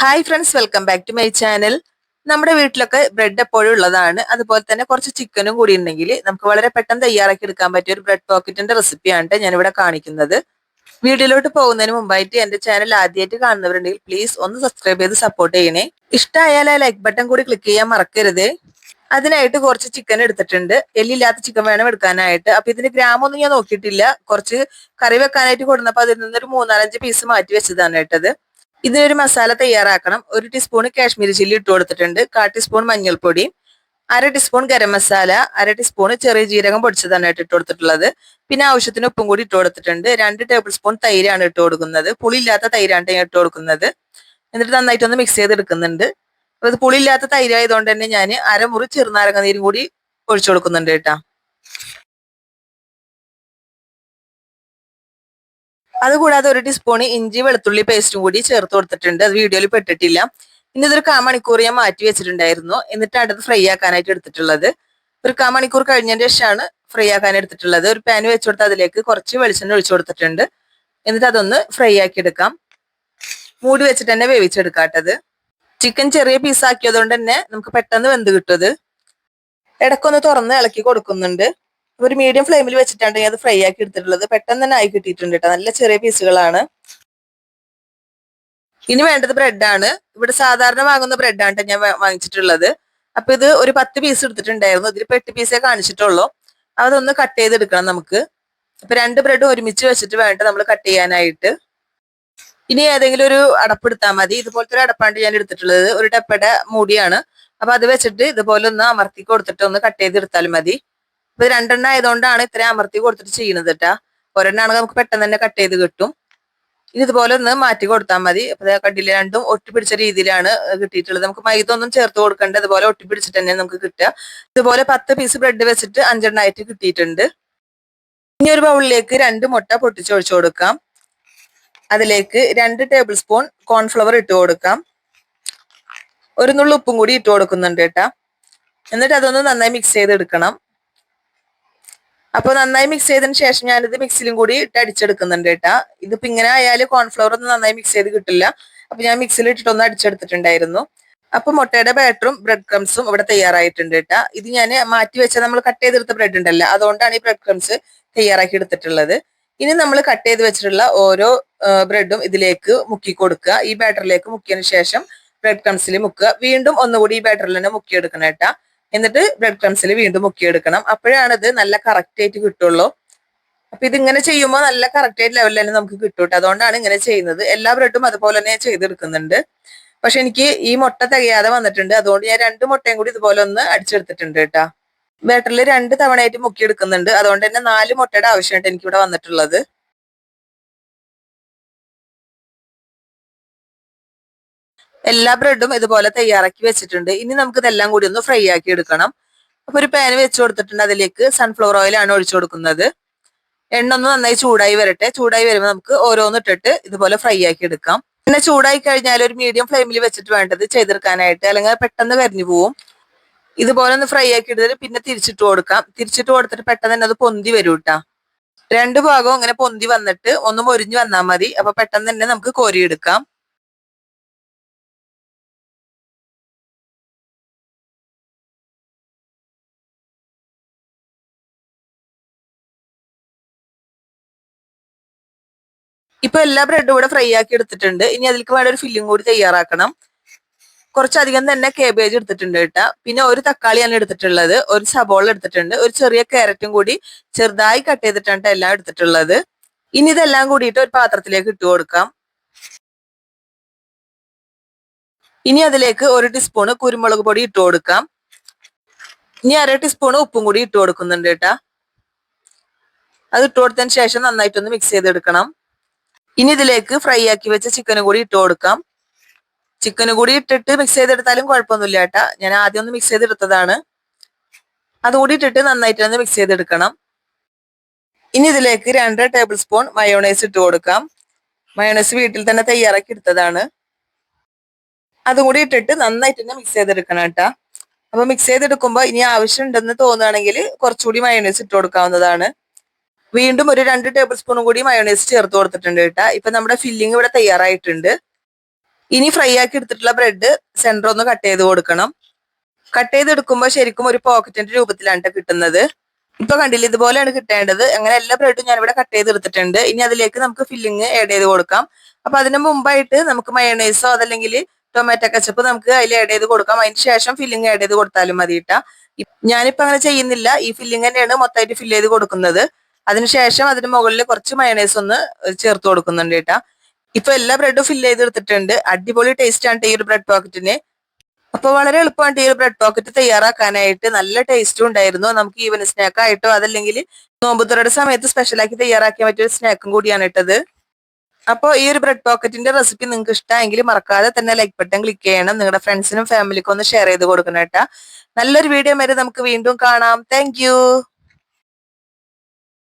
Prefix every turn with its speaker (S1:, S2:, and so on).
S1: Hi friends, welcome back to my channel. നമ്മുടെ വീട്ടിലൊക്കെ bread എപ്പോഴും ഉള്ളതാണ്. അതുപോലെ തന്നെ കുറച്ച് ചിക്കനും കൂടി ഉണ്ടെങ്കിൽ നമുക്ക് വളരെ പെട്ടെന്ന് തയ്യാറാക്കി എടുക്കാൻ പറ്റിയ ഒരു ബ്രെഡ് പോക്കറ്റിന്റെ റെസിപ്പിയാണ് ഞാനിവിടെ കാണിക്കുന്നത്. വീഡിയോയിലോട്ട് പോകുന്നതിന് മുമ്പായിട്ട് എന്റെ ചാനൽ ആദ്യമായിട്ട് കാണുന്നവരുണ്ടെങ്കിൽ പ്ലീസ് ഒന്ന് സബ്സ്ക്രൈബ് ചെയ്ത് സപ്പോർട്ട് ചെയ്യണേ. ഇഷ്ടമായാൽ ആ ലൈക്ക് ബട്ടൺ കൂടി ക്ലിക്ക് ചെയ്യാൻ മറക്കരുത്. അതിനായിട്ട് കുറച്ച് ചിക്കൻ എടുത്തിട്ടുണ്ട്. എല്ലില്ലാത്ത ചിക്കൻ വേണം എടുക്കാനായിട്ട്. അപ്പൊ ഇതിന്റെ ഗ്രാമൊന്നും ഞാൻ നോക്കിയിട്ടില്ല. കുറച്ച് കറി വെക്കാനായിട്ട് കൊടുന്നപ്പോ അതിൽ നിന്നൊരു 3-4 പീസ് മാറ്റി വെച്ചതാണ് കേട്ടത്. ഇതിനൊരു മസാല തയ്യാറാക്കണം. 1 ടീസ്പൂൺ കാശ്മീരി ചില്ലി ഇട്ട് കൊടുത്തിട്ടുണ്ട്. 1/4 ടീസ്പൂൺ മഞ്ഞൾപ്പൊടി, 1/2 ടീസ്പൂൺ ഗരം മസാല, 1/2 ടീസ്പൂൺ ചെറിയ ജീരകം പൊടിച്ചതാണ് ഇട്ട് കൊടുത്തിട്ടുള്ളത്. പിന്നെ ആവശ്യത്തിന് ഉപ്പും കൂടി ഇട്ട് കൊടുത്തിട്ടുണ്ട്. 2 ടേബിൾ സ്പൂൺ തൈരാണ് ഇട്ട് കൊടുക്കുന്നത്. പുളിയില്ലാത്ത തൈരാണ് ഞാൻ ഇട്ട് കൊടുക്കുന്നത്. എന്നിട്ട് നന്നായിട്ടൊന്ന് മിക്സ് ചെയ്തെടുക്കുന്നുണ്ട്. അപ്പൊ ഇത് പുളിയില്ലാത്ത തൈരായതുകൊണ്ട് തന്നെ ഞാൻ അരമുറി ചെറുനാരങ്ങ നീരും കൂടി ഒഴിച്ചു കൊടുക്കുന്നുണ്ട് കേട്ടോ. അതുകൂടാതെ 1 ടീസ്പൂൺ ഇഞ്ചി വെളുത്തുള്ളി പേസ്റ്റും കൂടി ചേർത്ത് കൊടുത്തിട്ടുണ്ട്. അത് വീഡിയോയിൽ പെട്ടിട്ടില്ല. ഇനി ഇതൊരു 1/4 മണിക്കൂർ ഞാൻ മാറ്റി വെച്ചിട്ടുണ്ടായിരുന്നു. എന്നിട്ടാണ് ഇത് ഫ്രൈ ആക്കാനായിട്ട് എടുത്തിട്ടുള്ളത്. ഒരു 1/4 മണിക്കൂർ കഴിഞ്ഞതിന് ശേഷമാണ് ഫ്രൈ ആക്കാൻ എടുത്തിട്ടുള്ളത്. ഒരു പാൻ വെച്ച് കൊടുത്ത് അതിലേക്ക് കുറച്ച് വെളിച്ചെണ്ണ ഒഴിച്ചു കൊടുത്തിട്ടുണ്ട്. എന്നിട്ട് അതൊന്ന് ഫ്രൈ ആക്കി എടുക്കാം. മൂടി വെച്ചിട്ട് തന്നെ വേവിച്ചെടുക്കാട്ടത്. ചിക്കൻ ചെറിയ പീസ് ആക്കിയതുകൊണ്ട് തന്നെ നമുക്ക് പെട്ടെന്ന് വെന്ത് കിട്ടും. ഇടയ്ക്കൊന്ന് തുറന്ന് ഇളക്കി കൊടുക്കുന്നുണ്ട്. ഒരു മീഡിയം ഫ്ലെയിമിൽ വെച്ചിട്ടാണ് അത് ഫ്രൈ ആക്കി എടുത്തിട്ടുള്ളത്. പെട്ടെന്ന് തന്നെ ആയി കിട്ടിയിട്ടുണ്ട് കേട്ടോ. നല്ല ചെറിയ പീസുകളാണ്. ഇനി വേണ്ടത് ബ്രെഡാണ്. ഇവിടെ സാധാരണ വാങ്ങുന്ന ബ്രെഡാണ് ഞാൻ വാങ്ങിച്ചിട്ടുള്ളത്. അപ്പൊ ഇത് ഒരു 10 പീസ് എടുത്തിട്ടുണ്ടായിരുന്നു. ഇതിലിപ്പോ 8 പീസേ കാണിച്ചിട്ടുള്ളൂ. അതൊന്ന് കട്ട് ചെയ്തെടുക്കണം നമുക്ക്. അപ്പൊ 2 ബ്രെഡ് ഒരുമിച്ച് വെച്ചിട്ട് വേണ്ട നമ്മൾ കട്ട് ചെയ്യാനായിട്ട്. ഇനി ഏതെങ്കിലും ഒരു അടപ്പെടുത്താൽ മതി. ഇതുപോലത്തെ ഒരു അടപ്പാണ്ട് ഞാൻ എടുത്തിട്ടുള്ളത്. ഒരു ടപ്പയുടെ മൂടിയാണ്. അപ്പൊ അത് വെച്ചിട്ട് ഇതുപോലെ ഒന്ന് അമർത്തി കൊടുത്തിട്ട് ഒന്ന് കട്ട് ചെയ്തെടുത്താൽ മതി. ഇപ്പൊ 2 ആയതുകൊണ്ടാണ് ഇത്രയും അമർത്തി കൊടുത്തിട്ട് ചെയ്യുന്നത് കേട്ടാ. ഒരെണ്ണാണെങ്കിൽ നമുക്ക് പെട്ടെന്ന് തന്നെ കട്ട് ചെയ്ത് കിട്ടും. ഇനി ഇതുപോലെ ഒന്ന് മാറ്റി കൊടുത്താൽ മതി. അപ്പൊ കണ്ടില്ല, രണ്ടും ഒട്ടിപ്പിടിച്ച രീതിയിലാണ് കിട്ടിയിട്ടുള്ളത്. നമുക്ക് മൈദ ഒന്നും ചേർത്ത് കൊടുക്കേണ്ട. ഇതുപോലെ ഒട്ടിപ്പിടിച്ചിട്ട് തന്നെ നമുക്ക് കിട്ടുക. ഇതുപോലെ 10 പീസ് ബ്രെഡ് വെച്ചിട്ട് 5 ആയിട്ട് കിട്ടിയിട്ടുണ്ട്. ഇനി ഒരു ബൗളിലേക്ക് 2 മുട്ട പൊട്ടിച്ചൊഴിച്ചു കൊടുക്കാം. അതിലേക്ക് 2 ടേബിൾ സ്പൂൺ കോൺഫ്ലവർ ഇട്ട് കൊടുക്കാം. ഒരു നുള്ളു ഉപ്പും കൂടി ഇട്ട് കൊടുക്കുന്നുണ്ട് കേട്ടാ. എന്നിട്ട് അതൊന്ന് നന്നായി മിക്സ് ചെയ്തെടുക്കണം. അപ്പൊ നന്നായി മിക്സ് ചെയ്തതിന് ശേഷം ഞാനിത് മിക്സിലും കൂടി ഇട്ട് അടിച്ചെടുക്കുന്നുണ്ട് കേട്ടാ. ഇതിപ്പോ ഇങ്ങനെ ആയാലും കോൺഫ്ലവർ ഒന്നും നന്നായി മിക്സ് ചെയ്ത് കിട്ടില്ല. അപ്പൊ ഞാൻ മിക്സിയിൽ ഇട്ടിട്ടൊന്ന് അടിച്ചെടുത്തിട്ടുണ്ടായിരുന്നു. അപ്പൊ മുട്ടയുടെ ബാറ്ററും ബ്രെഡ് ക്രംസും ഇവിടെ തയ്യാറായിട്ടുണ്ട് കേട്ടാ. ഇത് ഞാൻ മാറ്റി വെച്ച നമ്മൾ കട്ട് ചെയ്തെടുത്ത ബ്രെഡ് ഉണ്ടല്ലോ, അതുകൊണ്ടാണ് ഈ ബ്രെഡ് ക്രംസ് തയ്യാറാക്കി എടുത്തിട്ടുള്ളത്. ഇനി നമ്മൾ കട്ട് ചെയ്ത് വെച്ചിട്ടുള്ള ഓരോ ബ്രെഡും ഇതിലേക്ക് മുക്കി കൊടുക്കുക. ഈ ബാറ്ററിലേക്ക് മുക്കിയതിന് ശേഷം ബ്രെഡ് ക്രംസിൽ മുക്കുക. വീണ്ടും ഒന്നുകൂടി ഈ ബാറ്ററിൽ തന്നെ മുക്കിയെടുക്കണം കേട്ടാ. എന്നിട്ട് ബ്രെഡ് ക്രംസിൽ വീണ്ടും മുക്കിയെടുക്കണം. അപ്പോഴാണ് ഇത് നല്ല കറക്റ്റ് ആയിട്ട് കിട്ടുള്ളൂ. അപ്പൊ ഇതിങ്ങനെ ചെയ്യുമ്പോൾ നല്ല കറക്റ്റ് ആയിട്ട് ലെവലിൽ തന്നെ നമുക്ക് കിട്ടും. അതുകൊണ്ടാണ് ഇങ്ങനെ ചെയ്യുന്നത്. എല്ലാ ബ്രെഡും അതുപോലെ തന്നെ ചെയ്തെടുക്കുന്നുണ്ട്. പക്ഷെ എനിക്ക് ഈ മുട്ട തികയാതെ വന്നിട്ടുണ്ട്. അതുകൊണ്ട് ഞാൻ 2 മുട്ടയും കൂടി ഇതുപോലെ ഒന്ന് അടിച്ചെടുത്തിട്ടുണ്ട് കേട്ടാ. ബാറ്ററിൽ 2 തവണയായിട്ട് മുക്കിയെടുക്കുന്നുണ്ട്. അതുകൊണ്ട് തന്നെ 4 മുട്ടയുടെ ആവശ്യമായിട്ട് എനിക്ക് ഇവിടെ വന്നിട്ടുള്ളത്. എല്ലാ ബ്രെഡും ഇതുപോലെ തയ്യാറാക്കി വെച്ചിട്ടുണ്ട്. ഇനി നമുക്ക് ഇതെല്ലാം കൂടി ഒന്ന് ഫ്രൈ ആക്കി എടുക്കണം. അപ്പൊ ഒരു പാൻ വെച്ച് കൊടുത്തിട്ടുണ്ട്. അതിലേക്ക് സൺഫ്ലവർ ഓയിൽ ആണ് ഒഴിച്ചു കൊടുക്കുന്നത്. എണ്ണ ഒന്ന് നന്നായി ചൂടായി വരട്ടെ. ചൂടായി വരുമ്പോൾ നമുക്ക് ഓരോന്ന് ഇട്ടിട്ട് ഇതുപോലെ ഫ്രൈ ആക്കി എടുക്കാം. പിന്നെ ചൂടായി കഴിഞ്ഞാൽ ഒരു മീഡിയം ഫ്ലെയിമിൽ വെച്ചിട്ട് വേണ്ടത് ചെയ്തെടുക്കാനായിട്ട്, അല്ലെങ്കിൽ പെട്ടെന്ന് കരിഞ്ഞു പോവും. ഇതുപോലെ ഒന്ന് ഫ്രൈ ആക്കി എടുത്തിട്ട് പിന്നെ തിരിച്ചിട്ട് കൊടുക്കാം. തിരിച്ചിട്ട് കൊടുത്തിട്ട് പെട്ടെന്ന് തന്നെ അത് പൊന്തി വരും കേട്ടാ. 2 ഭാഗവും ഇങ്ങനെ പൊന്തി വന്നിട്ട് ഒന്ന് മൊരിഞ്ഞു വന്നാൽ മതി. അപ്പൊ പെട്ടെന്ന് തന്നെ നമുക്ക് കോരിയെടുക്കാം. ഇപ്പൊ എല്ലാ ബ്രെഡും ഇവിടെ ഫ്രൈ ആക്കി എടുത്തിട്ടുണ്ട്. ഇനി അതിലേക്ക് വേണ്ട ഒരു ഫില്ലിംഗ് കൂടി തയ്യാറാക്കണം. കുറച്ചധികം തന്നെ കേബേജ് എടുത്തിട്ടുണ്ട് കേട്ടാ. പിന്നെ ഒരു തക്കാളിയാണ് എടുത്തിട്ടുള്ളത്. ഒരു സബോള എടുത്തിട്ടുണ്ട്. ഒരു ചെറിയ ക്യാരറ്റും കൂടി ചെറുതായി കട്ട് ചെയ്തിട്ടാണ് എല്ലാം എടുത്തിട്ടുള്ളത്. ഇനി ഇതെല്ലാം കൂടിയിട്ട് ഒരു പാത്രത്തിലേക്ക് ഇട്ട് കൊടുക്കാം. ഇനി അതിലേക്ക് 1 ടീസ്പൂൺ കുരുമുളക് പൊടി ഇട്ട് കൊടുക്കാം. ഇനി 1/2 ടീസ്പൂൺ ഉപ്പും കൂടി ഇട്ട് കൊടുക്കുന്നുണ്ട് കേട്ടാ. അത് ഇട്ട് കൊടുത്തതിന് ശേഷം നന്നായിട്ടൊന്ന് മിക്സ് ചെയ്തെടുക്കണം. ഇനി ഇതിലേക്ക് ഫ്രൈ ആക്കി വെച്ച ചിക്കനും കൂടി ഇട്ട് കൊടുക്കാം. ചിക്കനും കൂടി ഇട്ടിട്ട് മിക്സ് ചെയ്തെടുത്താലും കുഴപ്പമൊന്നുമില്ല കേട്ടാ. ഞാൻ ആദ്യം ഒന്ന് മിക്സ് ചെയ്തെടുത്തതാണ്. അതുകൂടി ഇട്ടിട്ട് നന്നായിട്ട് ഒന്ന് മിക്സ് ചെയ്തെടുക്കണം. ഇനി ഇതിലേക്ക് 2 ടേബിൾ സ്പൂൺ മയോണൈസ് ഇട്ട് കൊടുക്കാം. മയോണൈസ് വീട്ടിൽ തന്നെ തയ്യാറാക്കി എടുത്തതാണ്. അതുകൂടി ഇട്ടിട്ട് നന്നായിട്ട് തന്നെ മിക്സ് ചെയ്തെടുക്കണം കേട്ടാ. അപ്പൊ മിക്സ് ചെയ്തെടുക്കുമ്പോൾ ഇനി ആവശ്യമുണ്ടെന്ന് തോന്നുകയാണെങ്കിൽ കുറച്ചുകൂടി മയോണൈസ് ഇട്ട് കൊടുക്കാവുന്നതാണ്. വീണ്ടും ഒരു 2 ടേബിൾ സ്പൂണും കൂടി മയോണൈസ് ചേർത്ത് കൊടുത്തിട്ടുണ്ട് കേട്ടാ. ഇപ്പൊ നമ്മുടെ ഫില്ലിംഗ് ഇവിടെ തയ്യാറായിട്ടുണ്ട്. ഇനി ഫ്രൈ ആക്കി എടുത്തിട്ടുള്ള ബ്രെഡ് സെന്റർ ഒന്ന് കട്ട് ചെയ്ത് കൊടുക്കണം. കട്ട് ചെയ്തെടുക്കുമ്പോൾ ശരിക്കും ഒരു പോക്കറ്റിന്റെ രൂപത്തിലാണ് കിട്ടുന്നത്. ഇപ്പൊ കണ്ടില്ല, ഇതുപോലെയാണ് കിട്ടേണ്ടത്. അങ്ങനെ എല്ലാ ബ്രെഡും ഞാൻ ഇവിടെ കട്ട് ചെയ്ത് എടുത്തിട്ടുണ്ട്. ഇനി അതിലേക്ക് നമുക്ക് ഫില്ലിങ് ആഡ് ചെയ്ത് കൊടുക്കാം. അപ്പൊ അതിന് മുമ്പായിട്ട് നമുക്ക് മയോണൈസോ അതല്ലെങ്കിൽ ടൊമാറ്റോ കച്ചപ്പ് നമുക്ക് അതിൽ ആഡ് ചെയ്ത് കൊടുക്കാം. അതിന് ശേഷം ഫില്ലിങ് ആഡ് ചെയ്ത് കൊടുത്താലും മതി കേട്ടാ. ഞാനിപ്പോ അങ്ങനെ ചെയ്യുന്നില്ല, ഈ ഫില്ലിങ് തന്നെയാണ് മൊത്തമായിട്ട് ഫില്ല് ചെയ്ത് കൊടുക്കുന്നത്. അതിനുശേഷം അതിന് മുകളിൽ കുറച്ച് മയോണൈസ് ഒന്ന് ചേർത്ത് കൊടുക്കുന്നുണ്ട് കേട്ടാ. ഇപ്പൊ എല്ലാ ബ്രെഡും ഫില്ല് ചെയ്ത് എടുത്തിട്ടുണ്ട്. അടിപൊളി ടേസ്റ്റ് ആണ് ഈ ഒരു ബ്രെഡ് പോക്കറ്റിന്. അപ്പൊ വളരെ എളുപ്പമാണ് ഈ ഒരു ബ്രെഡ് പോക്കറ്റ് തയ്യാറാക്കാനായിട്ട്. നല്ല ടേസ്റ്റും ഉണ്ടായിരുന്നു. നമുക്ക് ഈവനിങ് സ്നാക്ക് ആയിട്ടോ അതല്ലെങ്കിൽ നോമ്പുതുറയുടെ സമയത്ത് സ്പെഷ്യലാക്കി തയ്യാറാക്കിയ മറ്റൊരു സ്നാക്കും കൂടിയാണ് ഇട്ടത്. അപ്പോൾ ഈ ഒരു ബ്രെഡ് പോക്കറ്റിന്റെ റെസിപ്പി നിങ്ങൾക്ക് ഇഷ്ടമെങ്കിൽ മറക്കാതെ തന്നെ ലൈക്ക് ബട്ടൺ ക്ലിക്ക് ചെയ്യണം. നിങ്ങളുടെ ഫ്രണ്ട്സിനും ഫാമിലിക്കും ഒന്ന് ഷെയർ ചെയ്ത് കൊടുക്കണം കേട്ടാ. നല്ലൊരു വീഡിയോ വരെ നമുക്ക് വീണ്ടും കാണാം. താങ്ക്